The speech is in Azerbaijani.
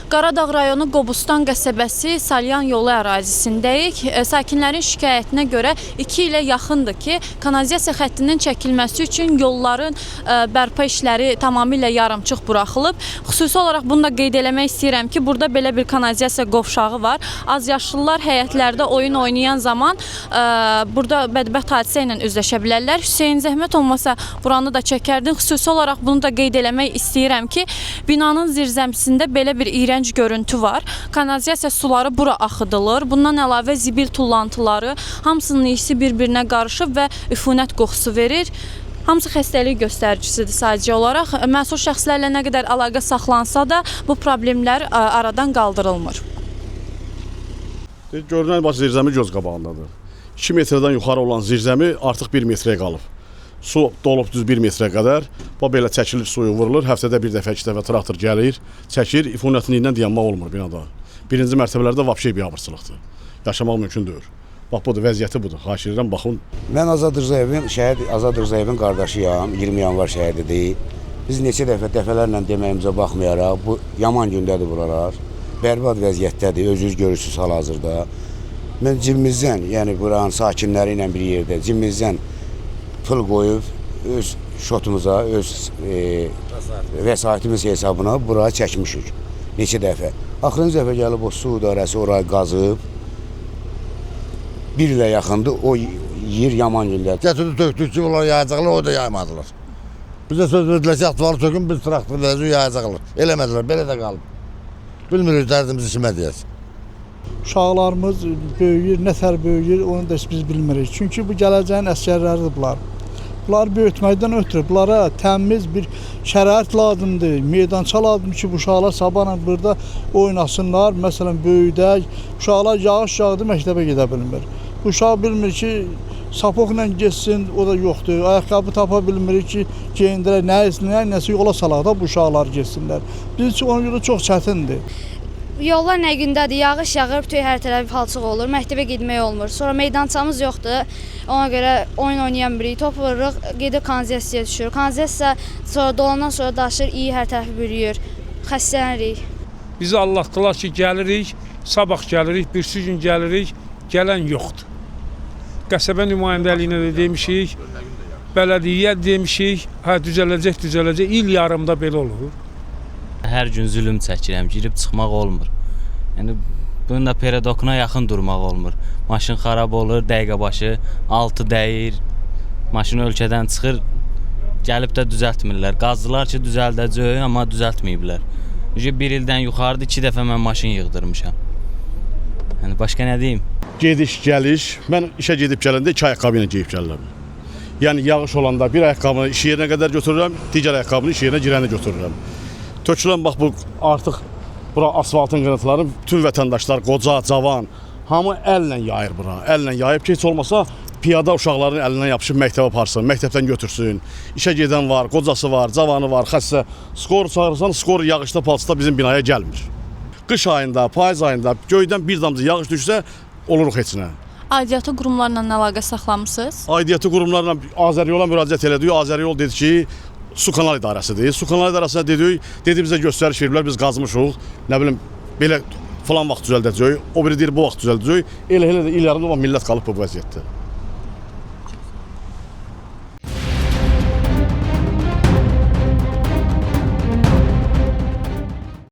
Qaradağ rayonu Qobustan qəsəbəsi Salyan yolu ərazisindəyik. Sakinlərin şikayətinə görə 2 ilə yaxındır ki, kanalizasiya xəttinin çəkilməsi üçün yolların bərpa işləri tamamilə yarımçıq buraxılıb. Xüsusi olaraq bunu da qeyd eləmək istəyirəm ki, burada belə bir kanalizasiya qovşağı var. Azyaşlılar həyətlərdə oyun oynayan zaman burada bədbəxt hadisə ilə üzləşə bilərlər. Hüseyn, zəhmət olmasa buranı da çəkərdin. Xüsusi olaraq bunu da qeyd eləmək istəyirəm ki, binanın zirzəmisində belə bir iyrənc görüntü var. Kanalizasiya suları bura axıdılır. Bundan əlavə zibil tullantıları, hamısının iyisi bir-birinə qarışıb və üfunət qoxusu verir. Hamısı xəstəlik göstəricisidir sadəcə olaraq. Məsul şəxslərlə nə qədər əlaqə saxlansa da bu problemlər aradan qaldırılmır. Görünən baş zirzəmi göz qabağındadır. 2 metrdən yuxarı olan zirzəmi artıq 1 metrəyə qalıb. Su dolub düz 1 metrə qədər. Bu belə çəkilir, suyu vurulur. Həftədə bir dəfə, 2 dəfə traktor gəlir, çəkir. İfunətliyindən dayanmaq olmur binada. Birinci mərtəbələrdə vapşey biabırçılıqdır. Yaşamaq mümkün deyil. Bax budur, vəziyyəti budur. Xahiş edirəm, baxın. Mən Azad Rızayevin, şəhid Azad Rızayevin qardaşıyam. 20 yanvar şəhididir. Biz neçə dəfələrlə deməyimizə baxmayaraq, bu yaman gündədir buralar. Bərbad vəziyyətdədir, özünüz görürsünüz hal-hazırda. Mən cibimizdən, yəni buranın sakinləri ilə bir yerdə cibimizdən pul qoyub öz şotumuza, öz vəsaitimiz hesabına buraya çəkmişik neçə dəfə. Axırıncı dəfə gəlib o su idarəsi orayı qazıb, 1 ilə yaxındır, o yer yaman gündədir. Gətirdi tökdük ki, onlar yayacaqlar, o da yaymadılar. Bizə söz verdilər ki, atvarı tökün, biz traktorlarımızı yayacaqlar. Eləmədilər, belə də qalıb. Bilmirik dərdimizi kimə deyək. Uşaqlarımız böyüyür, nətər böyüyür, onu da biz bilmirik. Çünki bu gələcəyin əsgərləridir bunlar. Bunları böyütməkdən ötürü bunlara təmiz bir şərait lazımdır, meydança lazımdır ki, bu uşaqlar sabahla burada oynasınlar. Məsələn, böyüdək, uşaqlar yağış yağdı, məktəbə gedə bilmir. Bu uşaq bilmir ki, sapokla geçsin, o da yoxdur. Ayaqqabı tapa bilmir ki, geyindirək, nəsə yola salaq da bu uşaqlar geçsinlər. Bizim üçün ona görə çox çətindir. Yollar nə gündədir, yağış yağır, bütün hər tərəf palçıq olur, məktəbə getmək olmur. Sonra meydançamız yoxdur, ona görə oyun oynayan birik, top vururuq, gedib kanalizasiyaya düşür. Kanalizasiya sonra dolandan sonra daşır, iyi hər tərəfi bürüyür, xəstələnirik. Bizi anlatdılar ki, gəlirik, sabah gəlirik, birisi gün gəlirik, gələn yoxdur. Qəsəbə nümayəndəliyinə də demişik, bələdiyyə demişik, hə düzələcək, il yarımda belə olur. Hər gün zülüm çəkirəm, girib çıxmaq olmur. Yəni, bunun da peredokuna yaxın durmaq olmur. Maşın xarab olur, dəqiqə başı, altı dəyir, maşın ölkədən çıxır, gəlib də düzəltmirlər. Qazdılar ki, düzəldəcək, amma düzəltməyiblər. 1 ildən yuxarıdır, 2 dəfə mən maşın yığdırmışam. Yəni, başqa nə deyim? Gediş, gəliş. Mən işə gedib gələndə 2 ayaqqabı ilə geyib gəlirəm. Yəni, yağış olanda bir ayaqqabını iş yerinə qədər götürürəm, digər ayaqqabını iş yerinə girəni götürürəm. Tökülən bax bu artıq bura asfaltın qırıntıları bütün vətəndaşlar, qoca, cavan, hamı əllə yayır bura. Əllə yayıb ki, heç olmasa piyada uşaqların əlindən yapışıb məktəbə aparsın, məktəbdən götürsün. İşə gedən var, qocası var, cavanı var, xəstə. Skor çağırırsan, skor yağışda, palçıda bizim binaya gəlmir. Qış ayında, payız ayında göydən bir damcı yağış düşsə oluruq heç nə. Aidiyyatı qurumlarla əlaqə saxlamısınız? Aidiyyatı qurumlarla Azəryola müraciət elədik. Azəryol dedi ki, Su kanal idarəsidir. Su kanal idarəsinə dedi bizə göstəriş veriblər, biz qazmışıq. Nə bilim, belə falan vaxt düzəldəcək, o biri deyir bu vaxt düzəldəcək. Elə də il yarımda millət qalıb bu vəziyyətdə.